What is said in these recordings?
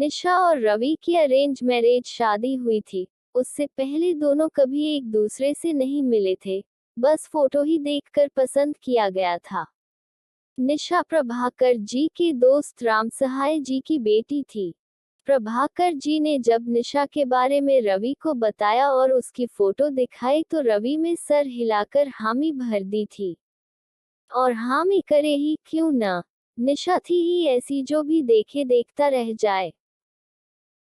निशा और रवि की arrange marriage शादी हुई थी। उससे पहले दोनों कभी एक दूसरे से नहीं मिले थे, बस फोटो ही देखकर पसंद किया गया था। निशा प्रभाकर जी के दोस्त राम सहाय जी की बेटी थी। प्रभाकर जी ने जब निशा के बारे में रवि को बताया और उसकी फोटो दिखाई तो रवि में सर हिलाकर हामी भर दी थी। और हामी करे ही क्यों ना, निशा थी ही ऐसी जो भी देखे देखता रह जाए।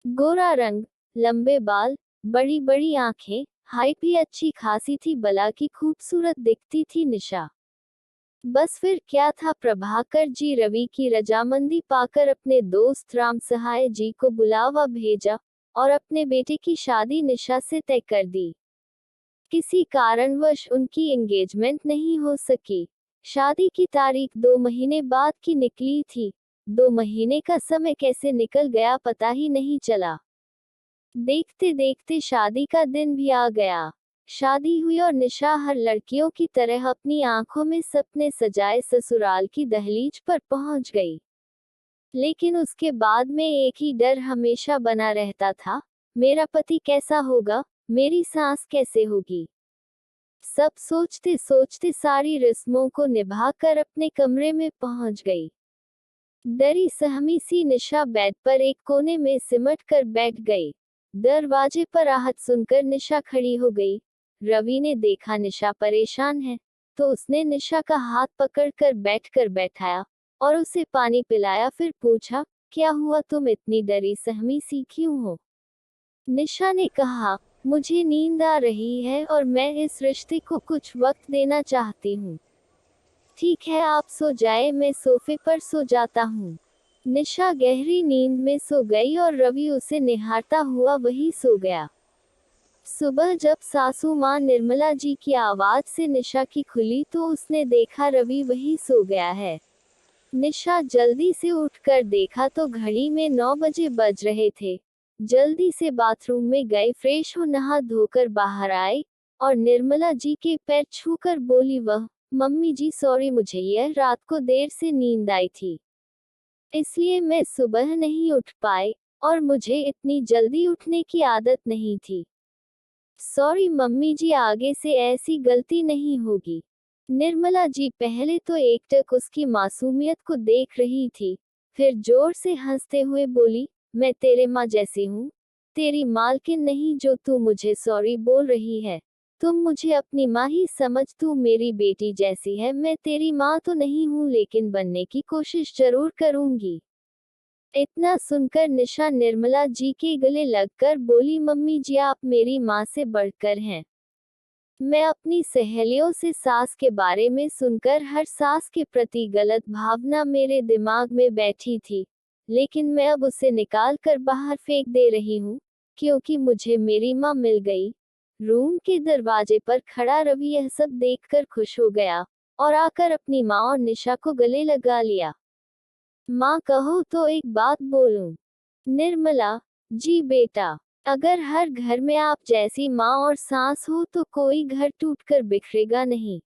गोरा रंग, लंबे बाल, बड़ी बड़ी आंखें, हाइट भी अच्छी खासी थी, बला की खूबसूरत दिखती थी निशा। बस फिर क्या था, प्रभाकर जी रवि की रजामंदी पाकर अपने दोस्त राम सहाय जी को बुलावा भेजा और अपने बेटे की शादी निशा से तय कर दी। किसी कारणवश उनकी एंगेजमेंट नहीं हो सकी। शादी की तारीख 2 महीने बाद की निकली थी। 2 महीने का समय कैसे निकल गया पता ही नहीं चला। देखते देखते शादी का दिन भी आ गया। शादी हुई और निशा हर लड़कियों की तरह अपनी आंखों में सपने सजाए ससुराल की दहलीज पर पहुंच गई। लेकिन उसके बाद में एक ही डर हमेशा बना रहता था, मेरा पति कैसा होगा, मेरी सास कैसे होगी। सब सोचते सोचते सारी रस्मों को निभाकर अपने कमरे में पहुंच गई। डरी सहमी सी निशा बेड पर एक कोने में सिमट कर बैठ गई। दरवाजे पर आहट सुनकर निशा खड़ी हो गई। रवि ने देखा निशा परेशान है, तो उसने निशा का हाथ पकड़कर बैठकर बैठाया और उसे पानी पिलाया। फिर पूछा, क्या हुआ, तुम इतनी डरी सहमी सी क्यों हो? निशा ने कहा, मुझे नींद आ रही है और मैं इस रिश्ते को कुछ वक्त देना चाहती हूँ। ठीक है, आप सो जाए, मैं सोफे पर सो जाता हूँ। निशा गहरी नींद में सो गई और रवि उसे निहारता हुआ वही सो गया। सुबह जब सासू माँ निर्मला जी की आवाज से निशा की खुली तो उसने देखा रवि वही सो गया है। निशा जल्दी से उठकर देखा तो घड़ी में 9 बजे बज रहे थे। जल्दी से बाथरूम में गए, फ्रेश हो नहा धोकर बाहर आए और निर्मला जी के पैर छूकर बोली, वह मम्मी जी सॉरी, मुझे यह रात को देर से नींद आई थी, इसलिए मैं सुबह नहीं उठ पाई और मुझे इतनी जल्दी उठने की आदत नहीं थी। सॉरी मम्मी जी, आगे से ऐसी गलती नहीं होगी। निर्मला जी पहले तो एकटक उसकी मासूमियत को देख रही थी, फिर जोर से हंसते हुए बोली, मैं तेरे माँ जैसी हूँ, तेरी मालकिन नहीं जो तू मुझे सॉरी बोल रही है। तुम मुझे अपनी माँ ही समझ, तू मेरी बेटी जैसी है। मैं तेरी माँ तो नहीं हूँ, लेकिन बनने की कोशिश जरूर करूंगी। इतना सुनकर निशा निर्मला जी के गले लगकर बोली, मम्मी जी आप मेरी माँ से बढ़कर हैं। मैं अपनी सहेलियों से सास के बारे में सुनकर हर सास के प्रति गलत भावना मेरे दिमाग में बैठी थी, लेकिन मैं अब उसे निकाल कर बाहर फेंक दे रही हूँ, क्योंकि मुझे मेरी माँ मिल गई। रूम के दरवाजे पर खड़ा रवि यह सब देखकर खुश हो गया और आकर अपनी माँ और निशा को गले लगा लिया। माँ कहो तो एक बात बोलूं? निर्मला, जी बेटा, अगर हर घर में आप जैसी माँ और सास हो तो कोई घर टूटकर बिखरेगा नहीं।